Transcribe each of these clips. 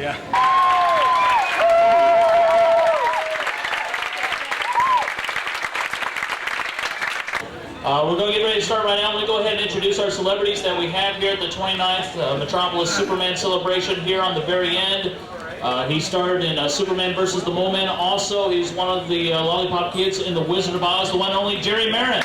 Yeah. We're going to get ready to start right now. I'm going to go ahead and introduce our celebrities that we have here at the 29th Metropolis Superman celebration here on the very end. He starred in Superman vs. the Mole Man. Also, he's one of the Lollipop Kids in The Wizard of Oz, the one and only Jerry Maren.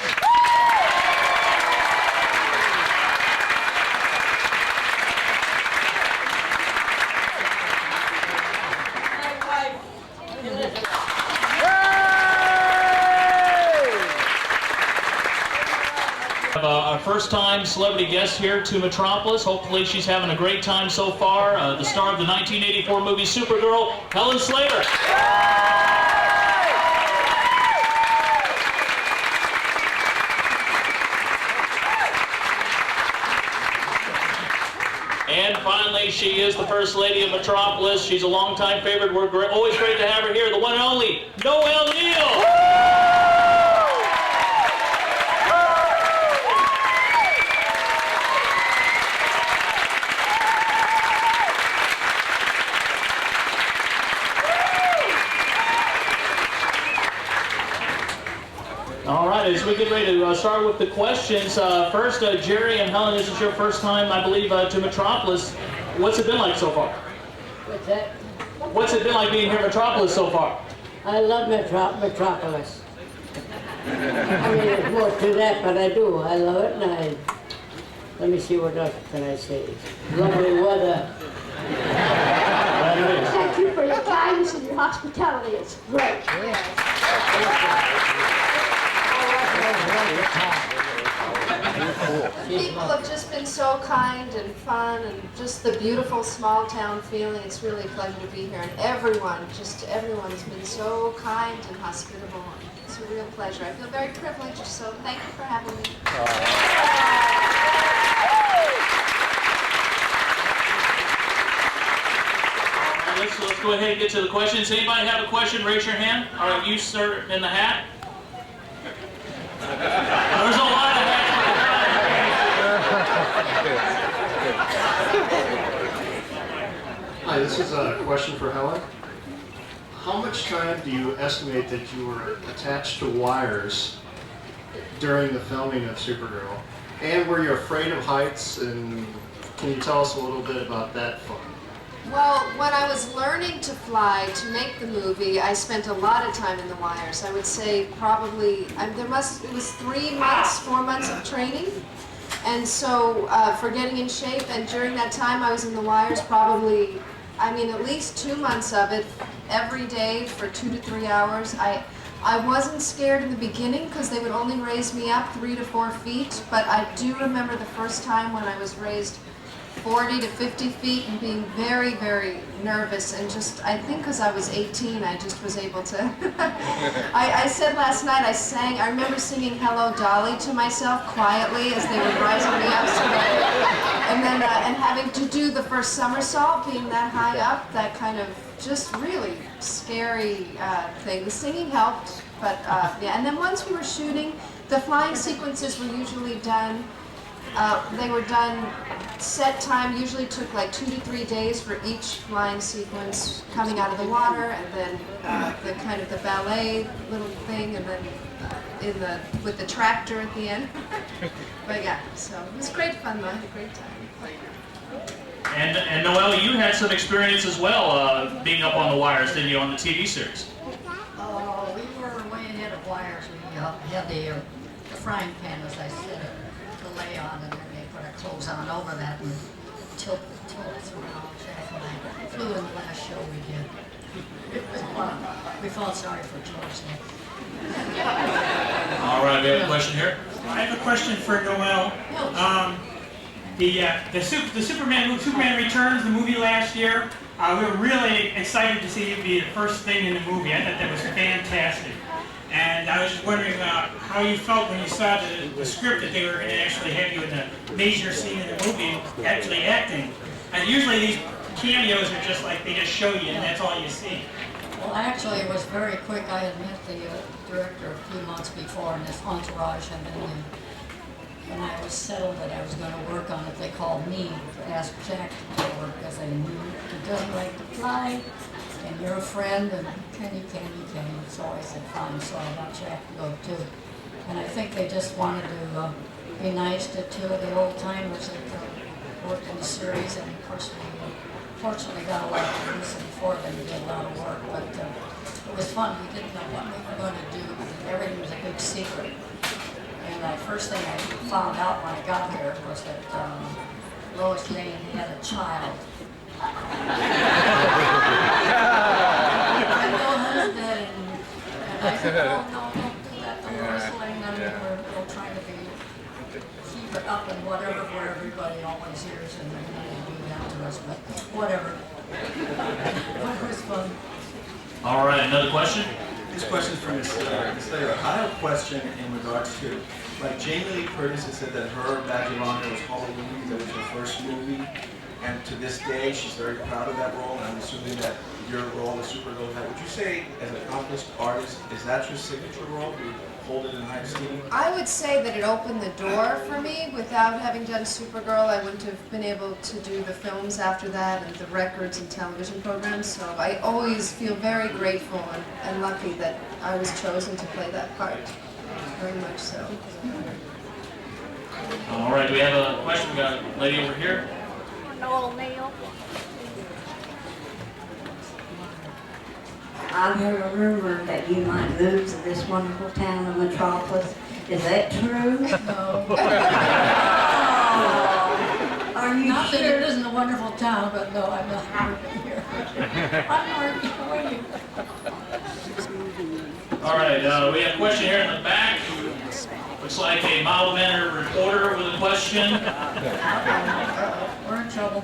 Our first-time celebrity guest here to Metropolis. Hopefully she's having a great time so far. The star of the 1984 movie Supergirl, Helen Slater. And finally, she is the First Lady of Metropolis. She's a longtime favorite. We're always great to have her here. The one and only Noel Neill. All right, as we get ready to start with the questions, first, Jerry and Helen, this is your first time, I believe, to Metropolis. What's it been like so far? What's that? What's it been like being here at Metropolis so far? I love Metropolis. I mean, there's more to that, but I do. I love it, and let me see what else can I say. Lovely weather. Thank you for your kindness and your hospitality. It's great. People have just been so kind and fun and just the beautiful small town feeling. It's really a pleasure to be here. And everyone's been so kind and hospitable. It's a real pleasure. I feel very privileged, so thank you for having me. Let's go ahead and get to the questions. Anybody have a question? Raise your hand. All right, you, sir, in the hat. There's a lot of hats. Hi, this is a question for Helen. How much time do you estimate that you were attached to wires during the filming of Supergirl? And were you afraid of heights? And can you tell us a little bit about that fun? Well, when I was learning to fly to make the movie, I spent a lot of time in the wires. I would say probably, it was 3 months, 4 months of training. And so for getting in shape, and during that time I was in the wires probably, I mean, at least 2 months of it, every day for 2 to 3 hours. I wasn't scared in the beginning because they would only raise me up 3 to 4 feet, but I do remember the first time when I was raised 40 to 50 feet and being very, very nervous, and just, I think because I was 18, I just was able to. I said last night, I remember singing Hello Dolly to myself quietly as they were rising me up, and then and having to do the first somersault, being that high up, that kind of just really scary thing. The singing helped, but yeah, and then once we were shooting, the flying sequences were usually done. They were done set time, usually took like 2 to 3 days for each flying sequence coming out of the water, and then the kind of the ballet little thing, and then with the tractor at the end. But yeah, so it was great fun though. I had a great time. And Noel, you had some experience as well being up on the wires, didn't you, on the TV series? We were way ahead of wires. We had the frying pan, as I said, to lay on, and then they put our clothes on over that and tilt us around. I flew in the last show we did. It was fun. We felt sorry for George there. All right, we have a question here. I have a question for Noel. The Superman Returns, the movie last year, we were really excited to see it be the first thing in the movie. I thought that was fantastic. And I was just wondering how you felt when you saw the script that they were going to actually have you in the major scene in the movie actually acting. And usually these cameos are just like, they just show you and that's all you see. Well, actually, it was very quick. I had met the director a few months before, and his entourage had been in. And I was settled that I was going to work on it, they called me to ask Jack to work because they knew he doesn't like to fly, and you're a friend, and can you? So I said, fine, so I got Jack to go too. And I think they just wanted to be nice to two of the old timers that worked in the series, and of course we fortunately got a lot of publicity for them. We did a lot of work, but it was fun. We didn't know what we were going to do. Everything was a big secret. And the first thing I found out when I got here was that Lois Lane had a child. And Noel was dead, and I said, oh no, don't do that to Lois Lane. I mean, we're trying to keep it up and whatever for everybody always hears, and they do that to us, but whatever. It was fun. All right, another question? This question is from Ms. Slater. I have a question in regards to, like Jamie Lee Curtis has said that her badge of honor was Halloween, that was her first movie, and to this day she's very proud of that role, and I'm assuming that your role as Supergirl, would you say as an accomplished artist, is that your signature role? Do you hold it in high esteem? I would say that it opened the door for me. Without having done Supergirl, I wouldn't have been able to do the films after that and the records and television programs. So I always feel very grateful and lucky that I was chosen to play that part. Very much so. All right, do we have a question? We got a lady over here. Noel, Neill. I've heard a rumor that you might move to this wonderful town of Metropolis. Is that true? No. Are you Not that sure? it isn't a wonderful town, but no, I'm not moving here. I'm already waiting. All right, we have a question here in the back. Looks like a mild-mannered reporter with a question. We're in trouble.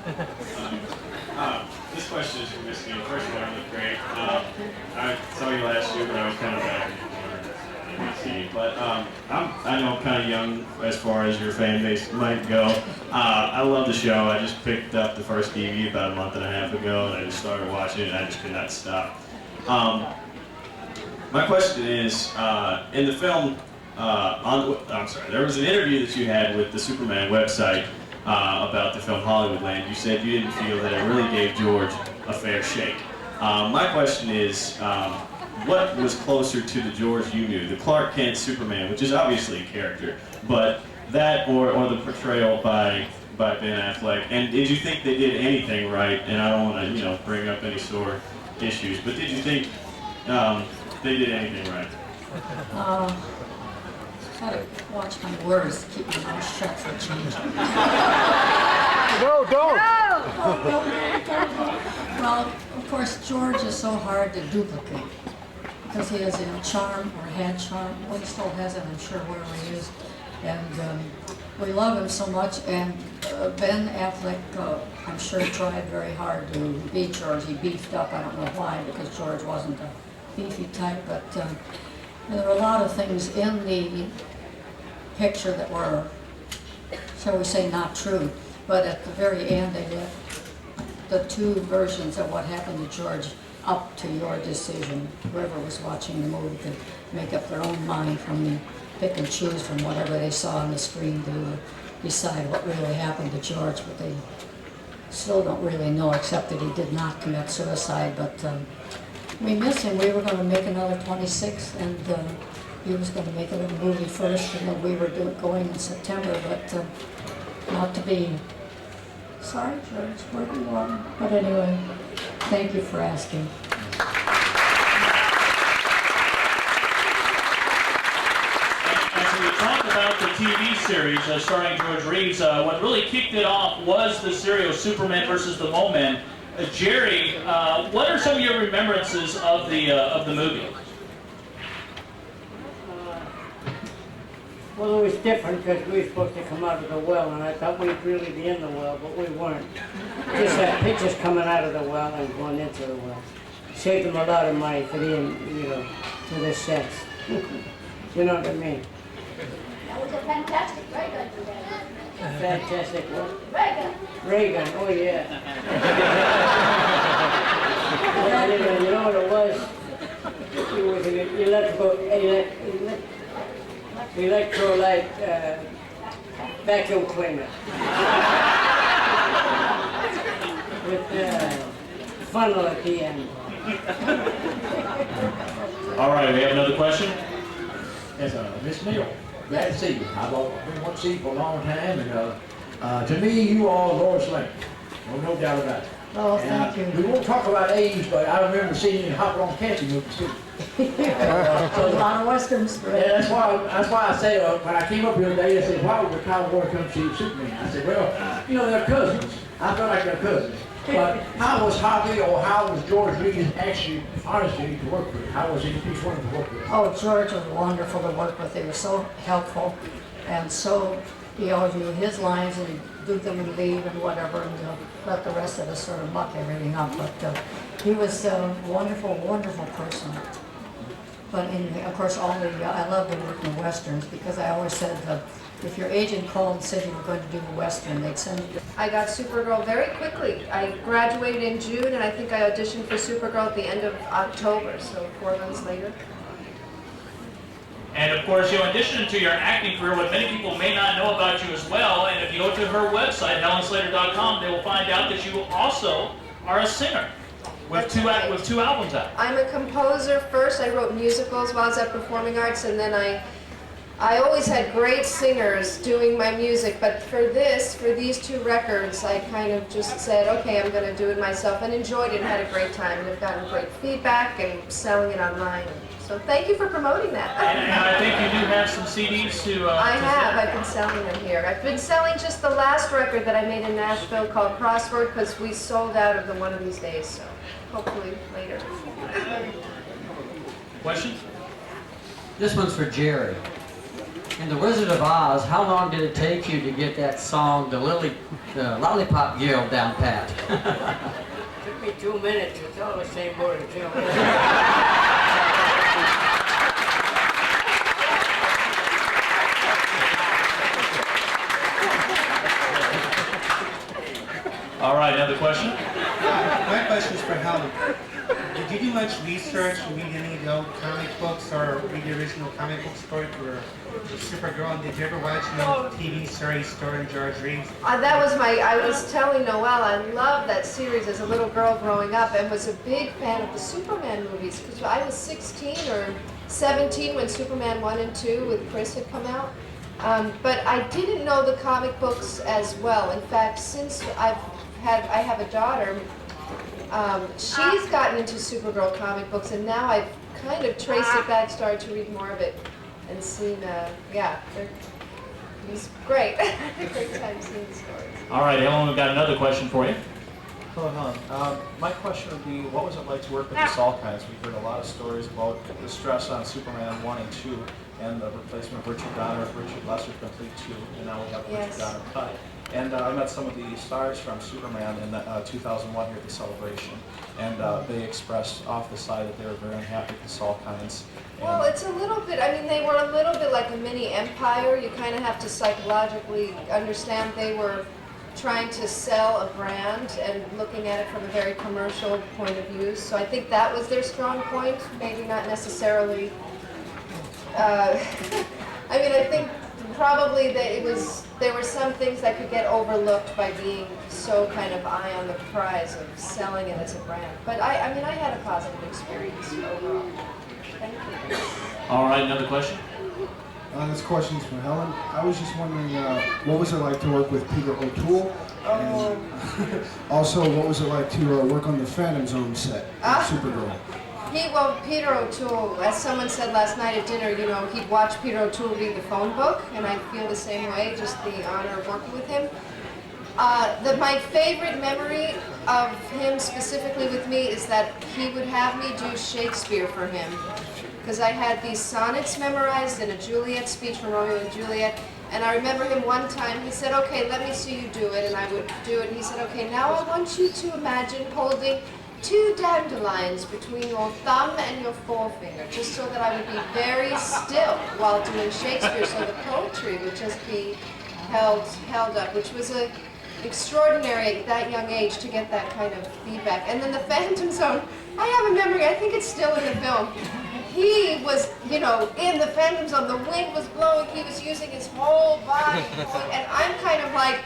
This question is from Miss Neill. First of all, you look great. I saw you last year, but I was kind of back in DC. But I know I'm kind of young as far as your fan base might go. I love the show. I just picked up the first DVD about a month and a half ago, and I just started watching it, and I just could not stop. My question is, in the film, I'm sorry, there was an interview that you had with the Superman website about the film Hollywoodland. You said you didn't feel that it really gave George a fair shake. My question is, what was closer to the George you knew? The Clark Kent Superman, which is obviously a character, but that or the portrayal by Ben Affleck? And did you think they did anything right? And I don't want to, bring up any sore issues, but did you think they did anything right? Gotta watch my words, keep my mouth shut for a change. No, don't! Well, of course, George is so hard to duplicate because he has, charm or had charm. Well, he still has it, I'm sure, wherever he is. And we love him so much. And Ben Affleck, I'm sure, tried very hard to beat George. He beefed up. I don't know why, because George wasn't a beefy type, but there were a lot of things in the picture that were, shall we say, not true. But at the very end, they left the two versions of what happened to George up to your decision. Whoever was watching the movie could make up their own mind from the pick and choose from whatever they saw on the screen to decide what really happened to George. But they still don't really know, except that he did not commit suicide. But we miss him. We were going to make another 26, and he was going to make it a movie first, and then we were going in September, but not to be. Sorry, George, where do you want? But anyway, thank you for asking. As we talked about the TV series starring George Reeves, what really kicked it off was the serial Superman versus the Mole Men. Jerry, what are some of your remembrances of the movie? Well, it was different because we were supposed to come out of the well, and I thought we'd really be in the well, but we weren't. Just had pictures coming out of the well and going into the well. Saved them a lot of money for the, for the sets. You know what I mean? That was a fantastic ray gun you had. Fantastic what? Ray gun. Ray gun, oh yeah. You know what it was? Electrical, electrolyte vacuum cleaner. With funnel at the end. All right, we have another question. Yes, Miss Neill. Glad to see you. I've been wanting to see you for a long time, and to me, you are Lois Lane. No doubt about it. Oh, And, thank you. we won't talk about age, but I remember seeing you in Hop on Catchy movies too. A lot of westerns. Yeah, that's why I say when I came up here today, I said, why would the cowboy come see Superman? I said, well, you know, they're cousins. I feel like they're cousins. But how was Harvey or how was George Reed actually, honestly, to work with? How was each one to work with? Oh, George was wonderful to work with. He was so helpful, and so he always knew his lines, and he'd do them and leave and whatever, and let the rest of us sort of muck everything up. But he was a wonderful, wonderful person. But of course, I loved to work in westerns because I always said if your agent called and said you were going to do a western, they'd send you. I got Supergirl very quickly. I graduated in June, and I think I auditioned for Supergirl at the end of October, so 4 months later. And of course, in addition to your acting career, what many people may not know about you as well, and if you go to her website, helenslater.com, they will find out that you also are a singer with two albums out. I'm a composer first. I wrote musicals while I was at Performing Arts, and then I always had great singers doing my music, but for these 2 records, I kind of just said, okay, I'm going to do it myself, and enjoyed it and had a great time, and I've gotten great feedback and selling it online. So thank you for promoting that. And I think you do have some CDs to I've been selling them here. I've been selling just the last record that I made in Nashville called Crossword, because we sold out of the One of These Days, so hopefully later. Questions? This one's for Jerry. In The Wizard of Oz, how long did it take you to get that song, the Lollipop Girl, down pat? Took me 2 minutes. It's all the same word. All right, another question? My question is for Helen. Did you do much research, read any of the old comic books, or read the original comic book story for Supergirl? And did you ever watch the TV series starring George Reed? I was telling Noel, I loved that series as a little girl growing up, and was a big fan of the Superman movies, because I was 16 or 17 when Superman 1 and 2 with Chris had come out. But I didn't know the comic books as well. In fact, since I have a daughter, she's gotten into Supergirl comic books, and now I've kind of traced it back, started to read more of it, and seen, it was great. I had a great time seeing the stories. All right, Helen, we've got another question for you. Hello, Helen. My question would be, what was it like to work with the Salkinds? We've heard a lot of stories about the stress on Superman 1 and 2, and the replacement of Richard Donner with Richard Lesser Complete 2, and now we have Richard Donner cut. And I met some of the stars from Superman in 2001 here at the celebration, and they expressed off the side that they were very unhappy with the Salkinds. Well, it's a little bit, they were a little bit like a mini empire. You kind of have to psychologically understand they were trying to sell a brand and looking at it from a very commercial point of view. So I think that was their strong point, maybe not necessarily. I think probably that there were some things that could get overlooked by being so kind of eye on the prize of selling it as a brand. But I had a positive experience overall. Thank you. All right, another question? This question is for Helen. I was just wondering, what was it like to work with Peter O'Toole? And also, what was it like to work on the Phantom Zone set of Supergirl? Peter O'Toole, as someone said last night at dinner, he'd watch Peter O'Toole read the phone book, and I feel the same way, just the honor of working with him. My favorite memory of him specifically with me is that he would have me do Shakespeare for him, because I had these sonnets memorized and a Juliet speech from Romeo and Juliet, and I remember him one time, he said, okay, let me see you do it, and I would do it, and he said, okay, now I want you to imagine holding 2 dandelions between your thumb and your forefinger, just so that I would be very still while doing Shakespeare, so the poetry would just be held up, which was extraordinary at that young age to get that kind of feedback. And then the Phantom Zone, I have a memory, I think it's still in the film. he was, you know, in the Phantom Zone. The wind was blowing. He was using his whole body. And I'm kind of like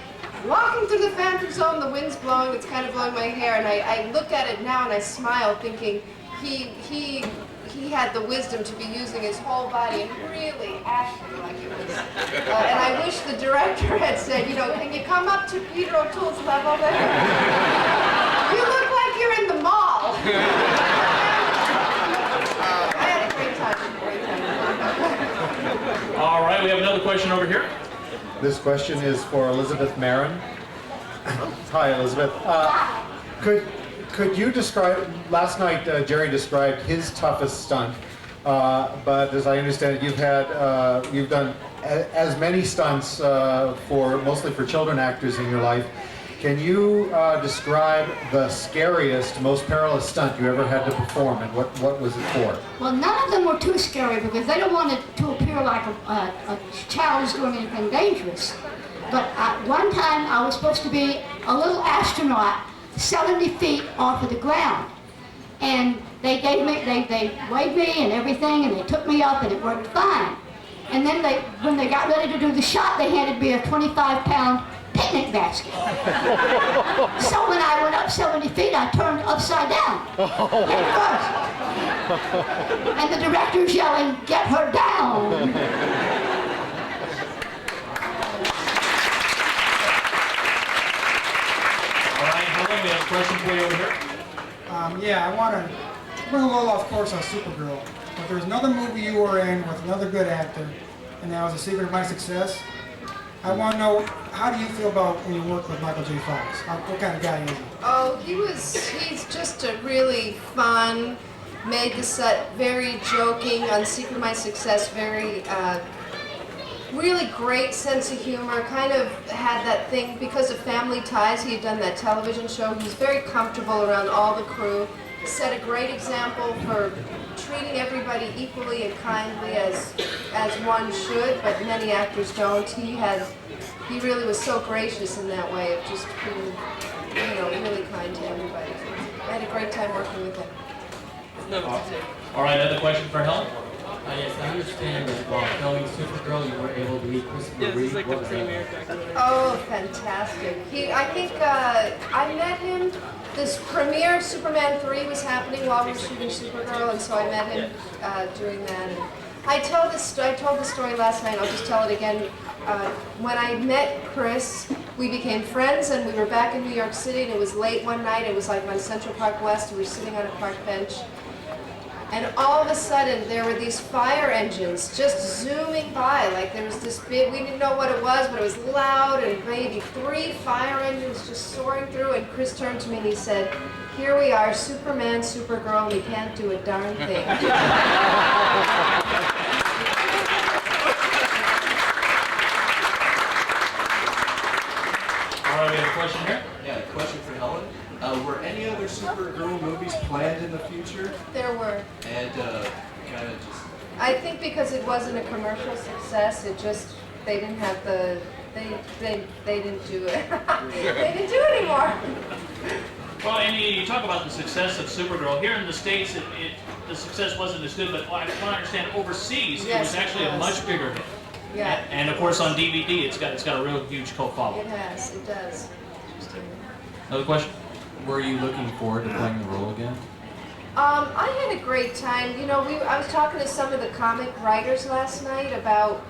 walking through the Phantom Zone. The wind's blowing. It's kind of blowing my hair. And I look at it now and I smile, thinking he had the wisdom to be using his whole body and really acting like it was. And I wish the director had said, you know, can you come up to Peter O'Toole's level there? You look like you're in the mall. I had a great time. All right, we have another question over here. This question is for Elizabeth Maren. Hi, Elizabeth. Could you describe, last night Jerry described his toughest stunt, but as I understand it, you've done as many stunts mostly for children actors in your life. Can you describe the scariest, most perilous stunt you ever had to perform, and what was it for? Well, none of them were too scary because they don't want it to appear like a child is doing anything dangerous. But one time I was supposed to be a little astronaut 70 feet off of the ground. And they weighed me and everything, and they took me up, and it worked fine. And then when they got ready to do the shot, they handed me a 25-pound picnic basket. So when I went up 70 feet, I turned upside down. Head first. And the director's yelling, "Get her down!" We have a question for you over here. Yeah, I want to bring a little off course on Supergirl. But there's another movie you were in with another good actor, and that was The Secret of My Success. I want to know, how do you feel about when you work with Michael J. Fox? What kind of guy is he? Oh, he's just a really fun, made the set very joking on Secret of My Success, very really great sense of humor, kind of had that thing, because of Family Ties, he had done that television show. He was very comfortable around all the crew, set a great example for treating everybody equally and kindly as one should, but many actors don't. He really was so gracious in that way of just being, you know, really kind to everybody. I had a great time working with him. All right, another question for Helen? Yes, I understand that while filming Supergirl, you were able to meet Christopher Reeve. Like oh, fantastic. I think I met him, this premiere of Superman 3 was happening while we were shooting Supergirl, and so I met him during that. And I told the story last night, I'll just tell it again. When I met Chris, we became friends, and we were back in New York City, and it was late one night. It was like on Central Park West, and we were sitting on a park bench. And all of a sudden, there were these fire engines just zooming by. Like there was this big, we didn't know what it was, but it was loud, and maybe 3 fire engines just soaring through. And Chris turned to me and he said, "Here we are, Superman, Supergirl, and we can't do a darn thing." All right, we have a question here. Yeah, a question for Helen. Were any other Supergirl movies planned in the future? There were. And kind of just... I think because it wasn't a commercial success, they didn't have the, they didn't do it. They didn't do it anymore. Well, and you talk about the success of Supergirl. Here in the States, the success wasn't as good, but I understand overseas, it was actually a much bigger hit. Yeah. And of course on DVD, it's got a real huge cult following. It has, it does. Another question? Were you looking forward to playing the role again? I had a great time. You know, I was talking to some of the comic writers last night about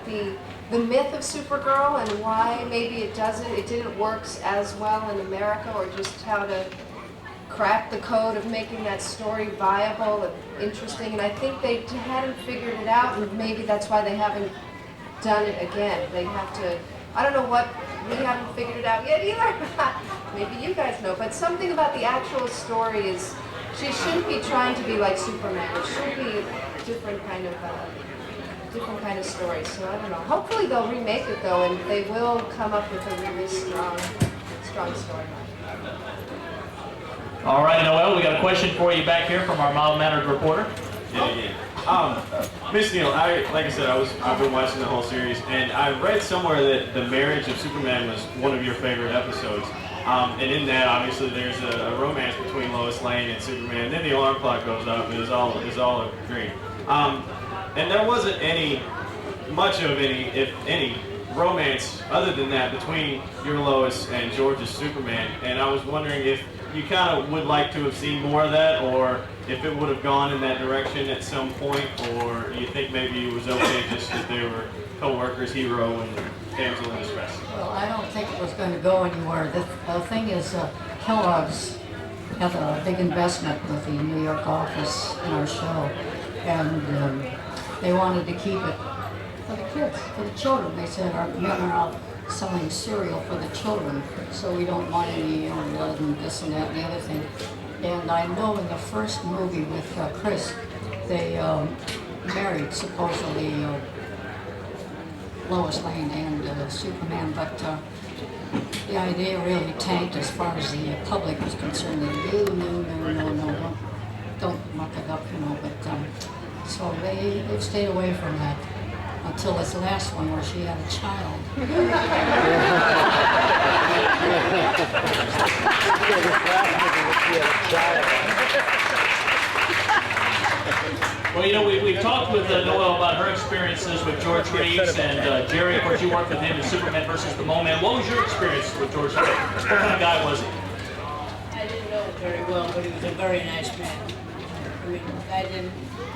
the myth of Supergirl and why maybe it didn't work as well in America, or just how to crack the code of making that story viable and interesting. And I think they hadn't figured it out, and maybe that's why they haven't done it again. They have to, I don't know what, we haven't figured it out yet either. Maybe you guys know, but something about the actual story is, she shouldn't be trying to be like Superman. It should be a different kind of story. So I don't know. Hopefully they'll remake it though, and they will come up with a really strong story. All right, Noel, we got a question for you back here from our mild-mannered reporter. Miss Neill, like I said, I've been watching the whole sereries, and I read somewhere that the marriage of Superman was one of your favorite episodes. And in that, obviously, there's a romance between Lois Lane and Superman. And then the alarm clock goes up. It was all a dream. And there wasn't much of any, if any, romance other than that between your Lois and George's Superman. And I was wondering if you kind of would like to have seen more of that, or if it would have gone in that direction at some point, or you think maybe it was okay just that they were co-workers, hero and damsel in distress. Well, I don't think it was going to go anywhere. The thing is, Kellogg's had a big investment with the New York office in our show, and they wanted to keep it for the kids, for the children. They said our men are out selling cereal for the children, so we don't want any blood and this and that and the other thing. And I know in the first movie with Chris, they married supposedly Lois Lane and Superman, but the idea really tanked as far as the public was concerned. No, don't muck it up, But so they've stayed away from that until this last one where she had a child. Well, we've talked with Noel about her experiences with George Reeves and Jerry. Of course, you worked with him in Superman versus the Mole Man. What was your experience with George Reeves? What kind of guy was he? I didn't know him very well, but he was a very nice man. I mean,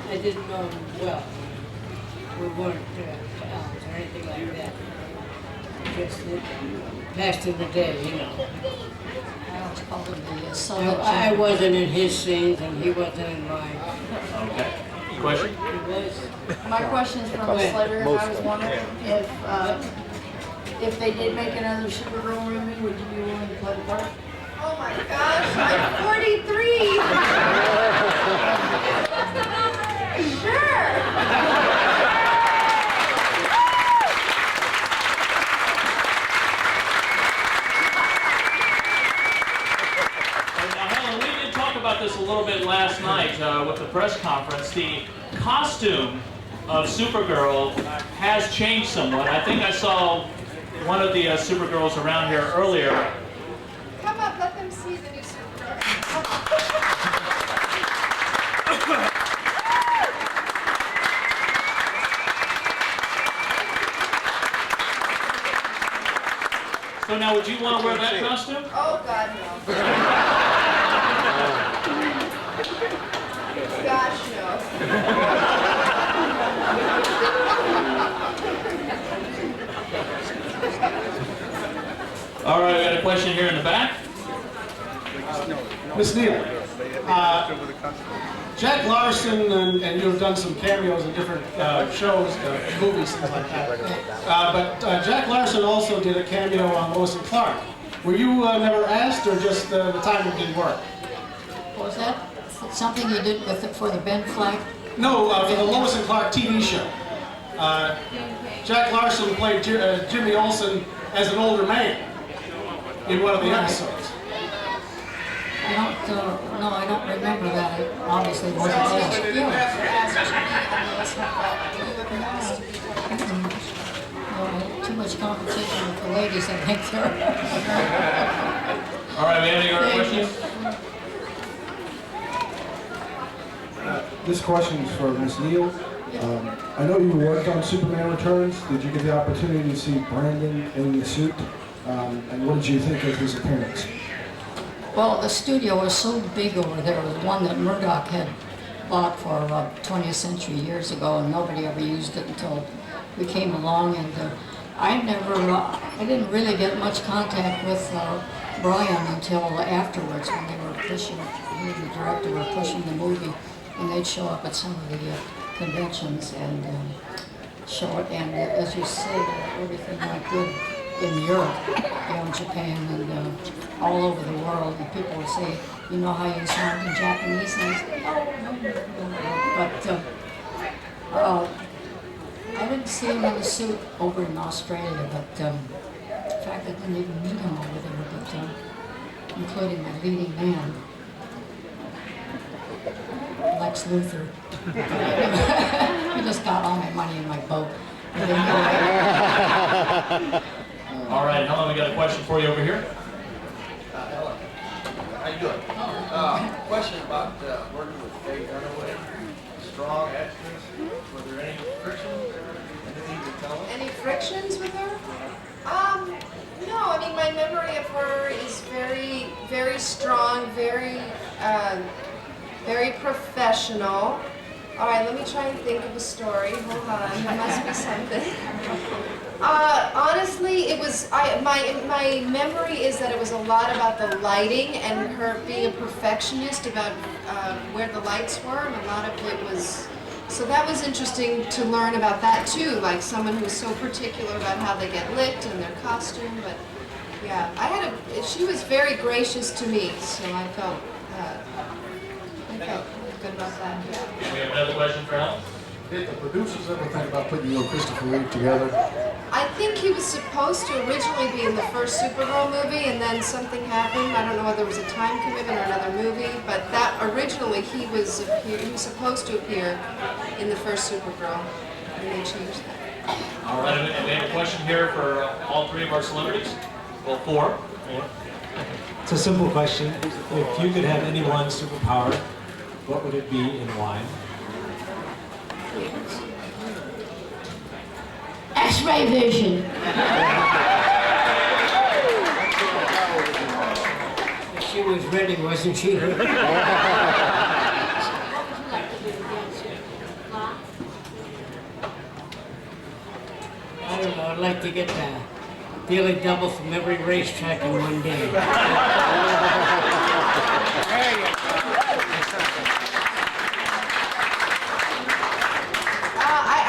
I didn't know him well. We weren't pals or anything like that. Just passed in the day, I always called him the son of I wasn't in his scenes and he wasn't in mine. Okay. Question? My question is from Slater, and I was wondering if they did make another Supergirl movie, would you be willing to play the part? Oh my gosh, I'm 43! Sure! About this a little bit last night with the press conference. The costume of Supergirl has changed somewhat. I think I saw one of the Supergirls around here earlier. Come up, let them see the new Supergirl. So now, would you want to wear that costume? Oh God, no. Gosh, no. All right, we got a question here in the back. Miss Neill, Jack Larson and you have done some cameos in different shows, movies, things like that. But Jack Larson also did a cameo on Lois and Clark. Were you never asked, or just the timing didn't work? Was that something you did for the Ben Flack? No, for the Lois and Clark TV show. Jack Larson played Jimmy Olsen as an older man in one of the episodes. I don't remember that. It obviously wasn't asked. Too much competition with the ladies, I think, there. All right, we have any other questions? This question is for Ms. Neill. I know you worked on Superman Returns. Did you get the opportunity to see Brandon in the suit? And what did you think of his appearance? Well, the studio was so big over there. It was one that Murdoch had bought for 20th century years ago, and nobody ever used it until we came along. And I didn't really get much contact with Brian until afterwards, when they were pushing, he and the director were pushing the movie, and they'd show up at some of the conventions and show it. And as you say, everything went good in Europe, Japan, and all over the world. And people would say, "You know how you sound in Japanese?" And I said, "No." But I didn't see him in the suit over in Australia. But in fact, I didn't even meet him over there. But including my leading man, Lex Luthor. He just got all my money in my boat. All right, Helen, we got a question for you over here. How you doing? Question about working with Faye Dunaway. Strong actress. Were there any frictions or anything to tell us? Any frictions with her? No, I mean, my memory of her is very, very strong, very, very professional. All right, let me try and think of a story. Hold on, there must be something. Honestly, it was, my memory is that it was a lot about the lighting and her being a perfectionist about where the lights were, and a lot of it was, so that was interesting to learn about that too, like someone who's so particular about how they get lit and their costume, but yeah, she was very gracious to me, so I felt good about that, yeah. We have another question for Helen. Did the producers ever think about putting you and Christopher Reeve together? I think he was supposed to originally be in the first Supergirl movie, and then something happened. I don't know whether it was a time commitment or another movie, but that originally he was supposed to appear in the first Supergirl, and they changed that. All right, and we have a question here for all three of our celebrities. Well, four. It's a simple question. If you could have any one superpower, what would it be and why? X-ray vision. She was ready, wasn't she? I don't know, I'd like to get the daily double from every racetrack in one day.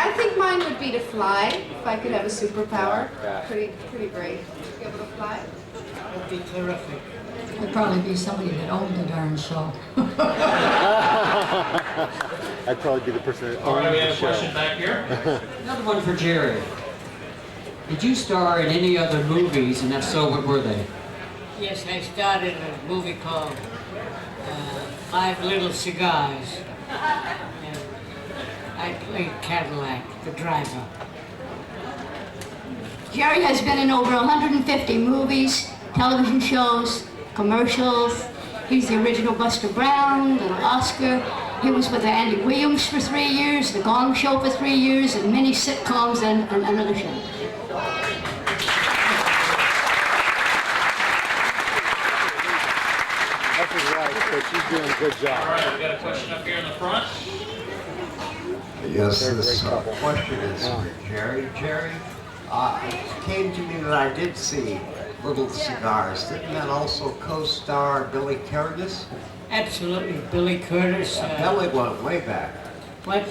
I think mine would be to fly, if I could have a superpower. Pretty great. To be able to fly. That would be terrific. It'd probably be somebody that owned the darn show. I'd probably be the person that All right, owned we the have a show. question back here. Another one for Jerry. Did you star in any other movies, and if so, what were they? Yes, I started in a movie called Five Little Cigars. And I played Cadillac, the driver. Jerry has been in over 150 movies, television shows, commercials. He's the original Buster Brown, Little Oscar. He was with Andy Williams for 3 years, The Gong Show for 3 years, and many sitcoms and other shows. That's right, so she's doing a good job. All right, we got a question up here in the front. Yes, this question is for Jerry. Jerry, it came to me that I did see Little Cigars. Didn't that also co-star Billy Curtis? Absolutely, Billy Curtis. Billy went way back. What?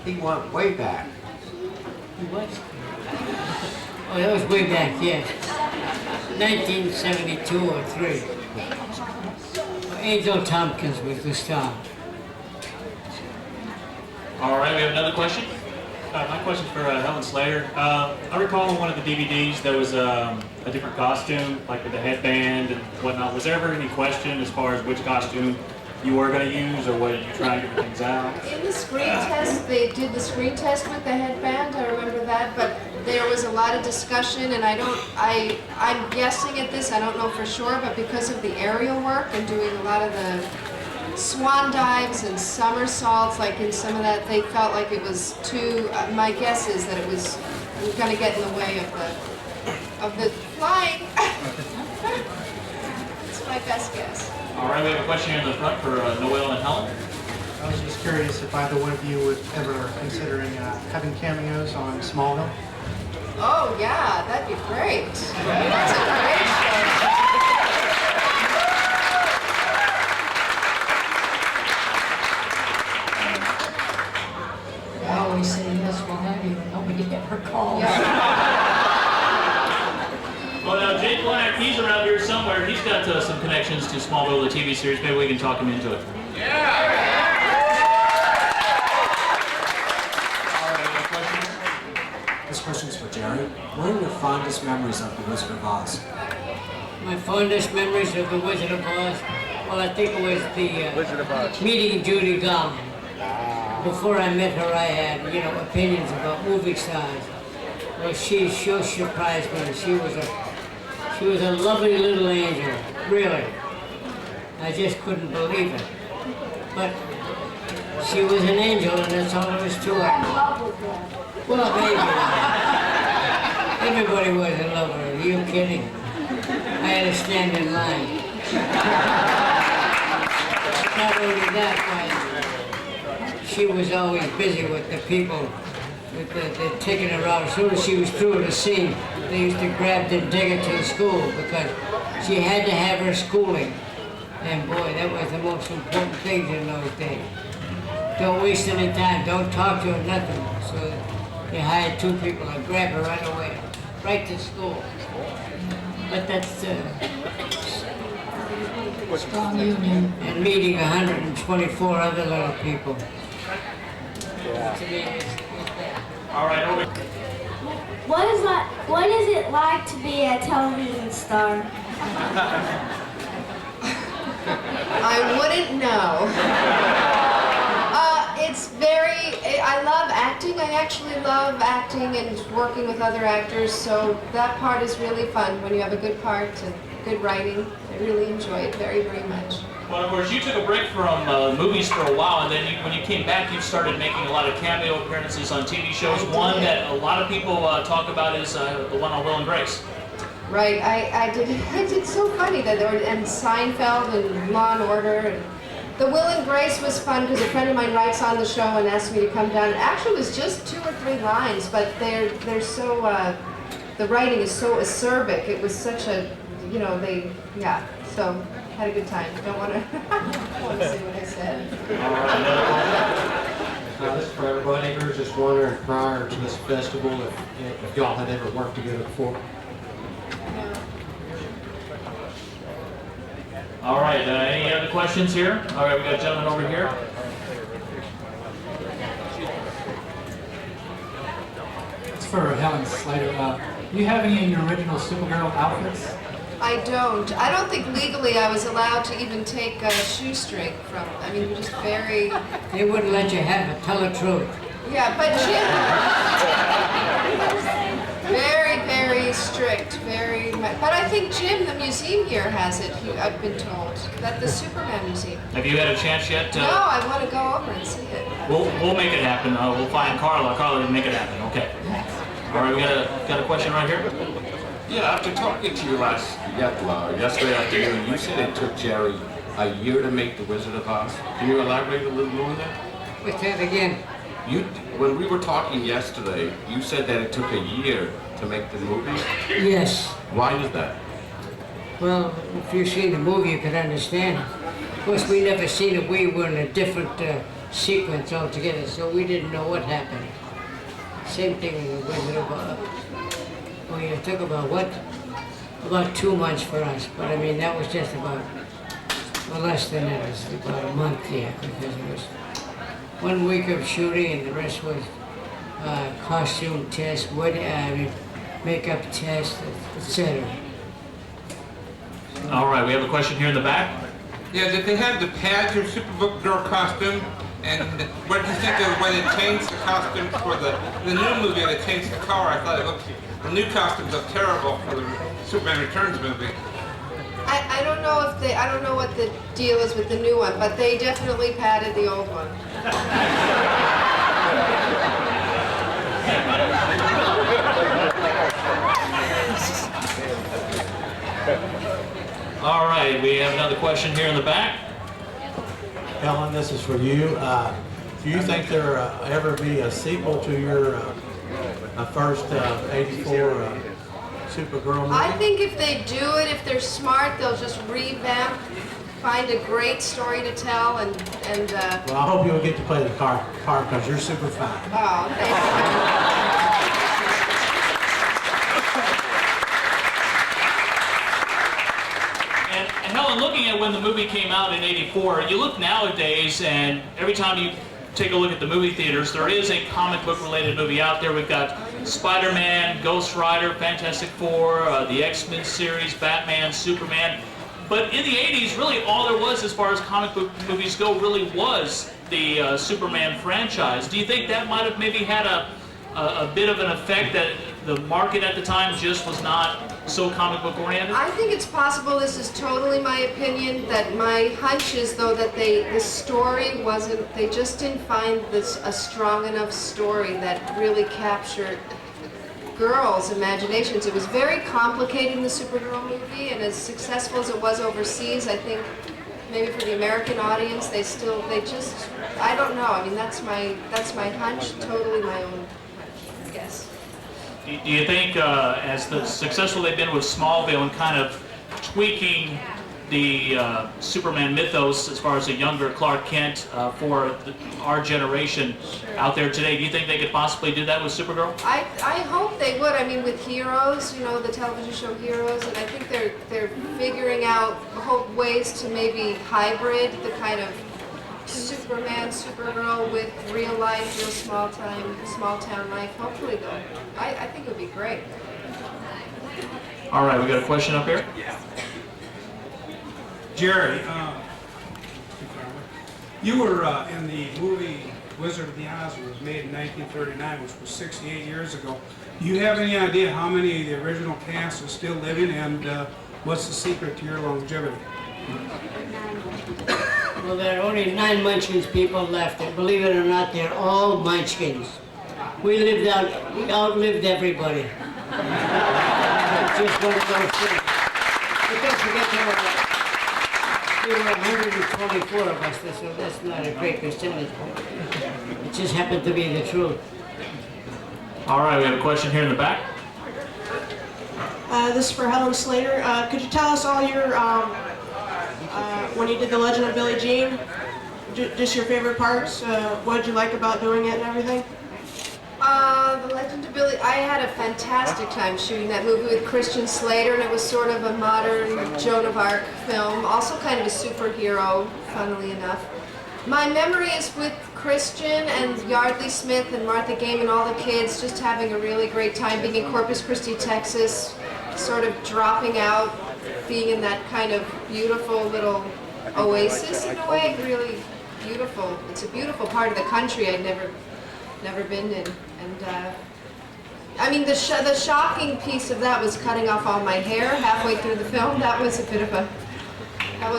He went way back. He what? Oh, that was way back, yes. 1972 or 3. Angel Tompkins was the star. All right, we have another question. My question's for Helen Slater. I recall on one of the DVDs there was a different costume, like with the headband and whatnot. Was there ever any question as far as which costume you were going to use, or what you trying to get things out? In the screen test, they did the screen test with the headband. I remember that, but there was a lot of discussion, and I'm guessing at this. I don't know for sure, but because of the aerial work and doing a lot of the swan dives and somersaults, like in some of that, they felt like it was too. My guess is that it was going to get in the way of the flying. That's my best guess. All right, we have a question here in the front for Noel and Helen. I was just curious if either one of you would ever considering having cameos on Smallville. Oh yeah, that'd be great. That's a great show. I always say yes without even nobody ever calls. Well, now Jake Black, he's around here somewhere. He's got some connections to Smallville, the TV series. Maybe we can talk him into it. This question's for Jerry. What are your fondest memories of The Wizard of Oz? My fondest memories of The Wizard of Oz, well, I think it was the meeting Judy Garland. Before I met her, I had, opinions about movie stars. Well, she surprised me. She was a lovely little angel, really. I just couldn't believe it. But she was an angel, and that's all there is to her. Well, maybe. Everybody was in love with her. Are you kidding? I had to stand in line. Not only that, but she was always busy with the people, with taking her out. As soon as she was through with the scene, they used to grab and take her to the school because she had to have her schooling. And boy, that was the most important thing in those days. Don't waste any time, don't talk to her, nothing. So they hired 2 people and grab her right away, right to school. But that's Strong union. and meeting 124 other little people. To me, it's that. All right, over. What is it like to be a television star? I wouldn't know. I love acting. I actually love acting and working with other actors, so that part is really fun when you have a good part and good writing. I really enjoy it very, very much. Well, of course, you took a break from movies for a while, and then when you came back, you started making a lot of cameo appearances on TV shows. One that a lot of people talk about is the one on Will and Grace. Right, I did so funny that there were, and Seinfeld and Law and Order, and the Will and Grace was fun because a friend of mine writes on the show and asked me to come down. It actually was just 2 or 3 lines, but they're so, the writing is so acerbic. It was such a, so had a good time. Don't want to say what I said. This is for everybody. We were just wondering prior to this festival if y'all had ever worked together before. All right, any other questions here? All right, we got a gentleman over here. It's for Helen Slater. Do you have any in your original Supergirl outfits? I don't. I don't think legally I was allowed to even take a shoestring from, I mean, we're just very... They wouldn't let you have it, tell the truth. Yeah, but Jim, very, very strict, very much. But I think Jim, the museum here has it, I've been told, that the Superman Museum. Have you had a chance yet? No, I want to go over and see it. We'll make it happen. We'll find Carla. Carla will make it happen. Okay. All right, we got a question right here. Yeah, after talking to you yesterday afternoon, you said it took Jerry a year to make The Wizard of Oz. Can you elaborate a little more on that? What's that again? When we were talking yesterday, you said that it took a year to make the movie? Yes. Why is that? Well, if you've seen the movie, you can understand. Of course, we never seen it. We were in a different sequence altogether, so we didn't know what happened. Same thing with The Wizard of Oz. Well, it took about 2 months for us, but I mean, that was just about, less than that. It was about a month, yeah, because it was 1 week of shooting and the rest was costume test, makeup test, etc. All right, we have a question here in the back. Yeah, did they have the pads or Supergirl costume? And what did you think of when it changed the costumes for the new movie and it changed the color? I thought the new costumes looked terrible for the Superman Returns movie. I don't know I don't know what the deal is with the new one, but they definitely padded the old one. All right, we have another question here in the back. Helen, this is for you. Do you think there will ever be a sequel to your first 84 Supergirl movie? I think if they do it, if they're smart, they'll just revamp, find a great story to tell, and Well, I hope you'll get to play the car because you're super fine. oh, thank you. And Helen, looking at when the movie came out in '84, you look nowadays, and every time you take a look at the movie theaters, there is a comic book related movie out there. We've got Spider-Man, Ghost Rider, Fantastic Four, the X-Men series, Batman, Superman. But in the '80s, really all there was as far as comic book movies go really was the Superman franchise. Do you think that might have maybe had a bit of an effect that the market at the time just was not so comic book oriented? I think it's possible, this is totally my opinion, that my hunch is though that the story wasn't, they just didn't find this a strong enough story that really captured girls' imaginations. It was very complicated in the Supergirl movie, and as successful as it was overseas, I think maybe for the American audience, they just, I don't know. I mean, that's my hunch, totally my own hunch, I guess. Do you think, as successful they've been with Smallville and kind of tweaking the Superman mythos as far as a younger Clark Kent for our generation out there today, do you think they could possibly do that with Supergirl? I hope they would. I mean, with Heroes, you know, the television show Heroes, and I think they're figuring out ways to maybe hybrid the kind of Superman, Supergirl with real life, real small town life. Hopefully, though, I think it would be great. All right, we got a question up here. Jerry, you were in the movie Wizard of the Oz, which was made in 1939, which was 68 years ago. Do you have any idea how many of the original cast are still living, and what's the secret to your longevity? Well, there are only 9 Munchkins people left, and believe it or not, they're all Munchkins. We outlived everybody. It's just one of those things. But don't forget there were 124 of us, so that's not a great percentage. It just happened to be the truth. All right, we have a question here in the back. This is for Helen Slater. Could you tell us all your, when you did The Legend of Billie Jean, just your favorite parts? What did you like about doing it and everything? The Legend of Billie, I had a fantastic time shooting that movie with Christian Slater, and it was sort of a modern Joan of Arc film, also kind of a superhero, funnily enough. My memory is with Christian and Yardley Smith and Martha Game and all the kids, just having a really great time being in Corpus Christi, Texas, sort of dropping out, being in that kind of beautiful little oasis in a way, really beautiful. It's a beautiful part of the country I'd never been in. And I mean, the shocking piece of that was cutting off all my hair halfway through the film. That was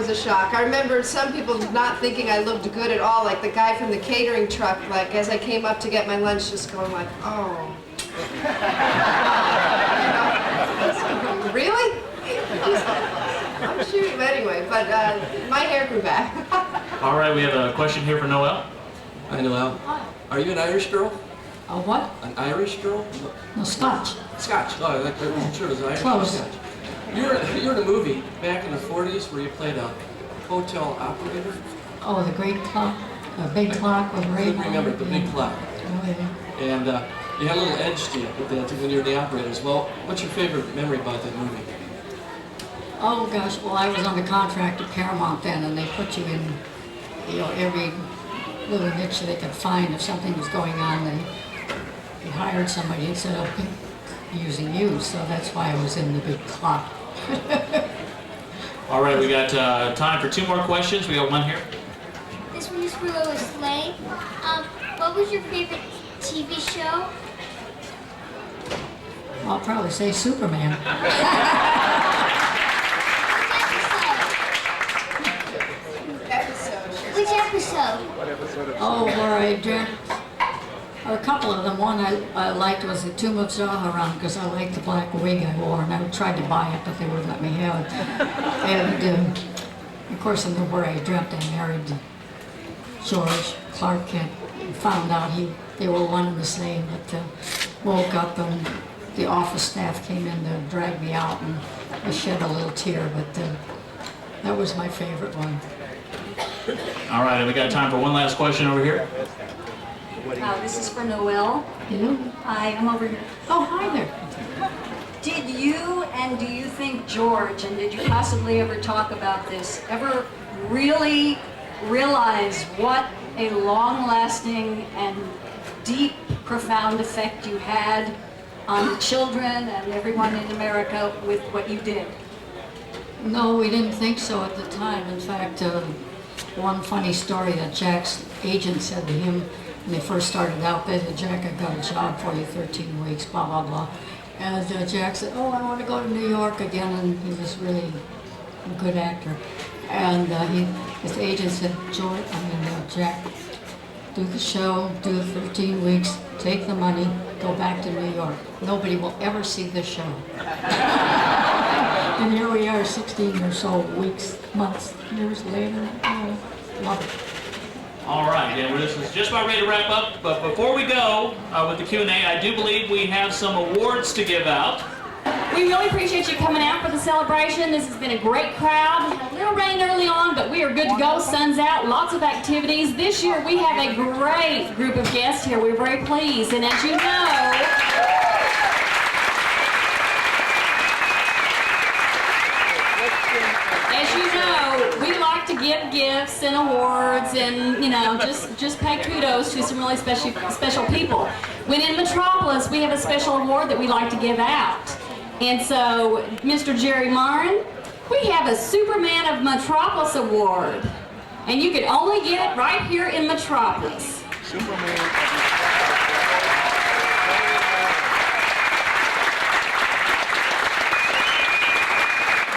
a shock. I remember some people not thinking I looked good at all, like the guy from the catering truck, like as I came up to get my lunch, just going like, oh. Really? I'm shooting anyway, but my hair grew back. All right, we have a question here for Noel. Hi, Noel. Are you an Irish girl? A what? An Irish girl? No, Scotch. Scotch. Oh, I wasn't sure it was Irish. Close. Scotch. You were in a movie back in the 40s where you played a hotel operator. Oh, the great clock, the big clock with rain. I remember the big clock. Oh, yeah. And you had a little edge to you when you were the operators. Well, what's your favorite memory about that movie? Oh gosh, well I was on the contract at Paramount then, and they put you in, you know, every little niche they could find. If something was going on, they hired somebody instead of using you, so that's why I was in the big clock. All right, we got time for 2 more questions. We got one here. This one is for Lois Lane. What was your favorite TV show? I'll probably say Superman. Which episode? Oh, where I dreamt, or a couple of them. One I liked was the Tomb of Zaharan, because I liked the black wig I wore, and I tried to buy it, but they wouldn't let me have it. And of course, in the where I dreamt, I married George Clark Kent, and found out they were one and the same. But woke up and the office staff came in to drag me out, and I shed a little tear. But that was my favorite one. All right, and we got time for one last question over here. This is for Noel. Hello. Hi, I'm over here. Oh, hi there. Did you and do you think George, and did you possibly ever talk about this, ever really realize what a long-lasting and deep, profound effect you had on the children and everyone in America with what you did? No, we didn't think so at the time. In fact, one funny story that Jack's agent said to him when they first started out, they said, Jack, I've got a job for you, 13 weeks, blah, blah, blah. And Jack said, "Oh, I want to go to New York again," and he was really a good actor. And his agent said, Jack, do the show, do it 15 weeks, take the money, go back to New York. Nobody will ever see this show. And here we are, 16 or so weeks, months, years later. Oh, love it. All right, and this is just about ready to wrap up, but before we go with the Q&A, I do believe we have some awards to give out. We really appreciate you coming out for the celebration. This has been a great crowd. We had a little rain early on, but we are good to go. Sun's out, lots of activities. This year we have a great group of guests here. We're very pleased, and as you know, we like to give gifts and awards and, just pay kudos to some really special people. When in Metropolis, we have a special award that we like to give out. And so, Mr. Jerry Maren, we have a Superman of Metropolis award. And you can only get it right here in Metropolis. Superman.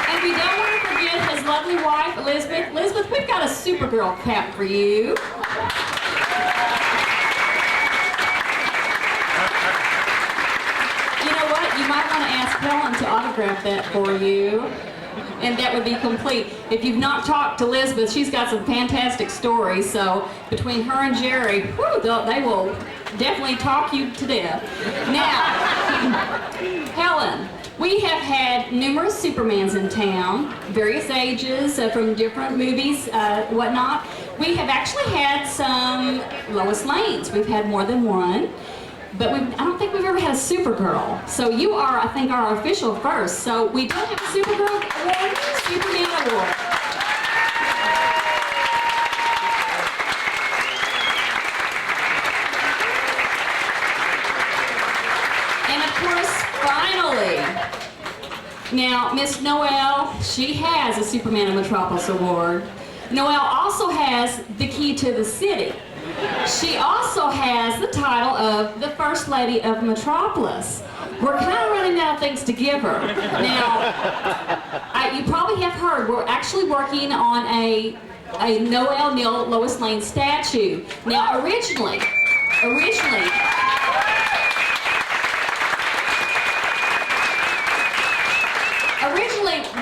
And we don't want to forget his lovely wife, Elizabeth. Elizabeth, we've got a Supergirl cap for you. You know what? You might want to ask Helen to autograph that for you. And that would be complete. If you've not talked to Elizabeth, she's got some fantastic stories. So between her and Jerry, they will definitely talk you to death. Now, Helen, we have had numerous Supermans in town, various ages, from different movies, whatnot. We have actually had some Lois Lanes. We've had more than one. But I don't think we've ever had a Supergirl. So you are, I think, our official first. So we don't have a Supergirl award, Superman award. And of course, finally, now Miss Noel, she has a Superman of Metropolis award. Noel also has the key to the city. She also has the title of the First Lady of Metropolis. We're kind of running out of things to give her. Now, you probably have heard, we're actually working on a Noel, Neill, Lois Lane statue. Now, originally,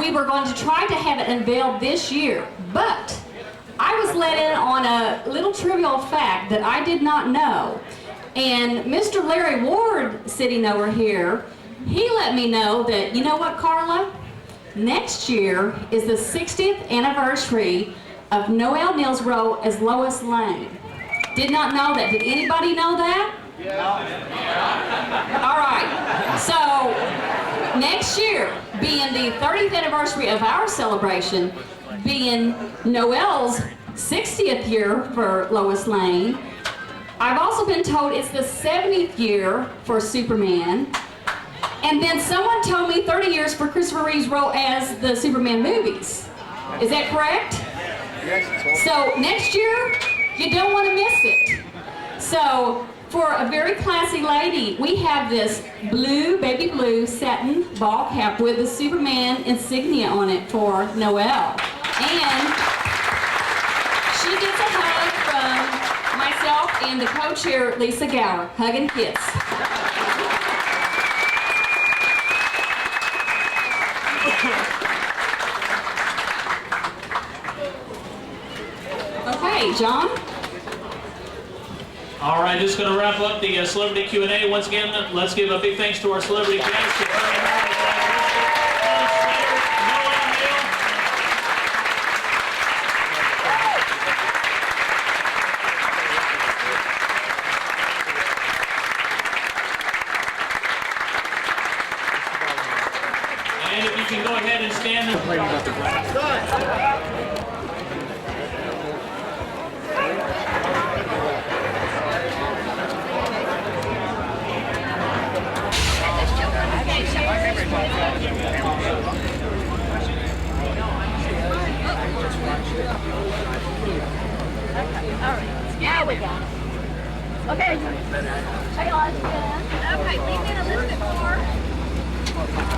we were going to try to have it unveiled this year, but I was let in on a little trivial fact that I did not know. And Mr. Larry Ward, sitting over here, he let me know that, you know what, Carla? Next year is the 60th anniversary of Noel Neill's role as Lois Lane. Did not know that. Did anybody know that? All right. So, next year, being the 30th anniversary of our celebration, being Noel's 60th year for Lois Lane, I've also been told it's the 70th year for Superman, and then someone told me 30 years for Christopher Reeve's role as the Superman movies. Is that correct? Yes. So next year, you don't want to miss it. So for a very classy lady, we have this blue, baby blue satin ball cap with the Superman insignia on it for Noel. And she gets a hug from myself and the co-chair, Lisa Gower. Hug and kiss. Okay, John? All right, this is going to wrap up the celebrity Q&A. Once again, let's give a big thanks to our celebrity guests. And if you can go ahead and stand and Now we got it. Okay. Hang on. Okay, leave me in Elizabeth 4. Bye.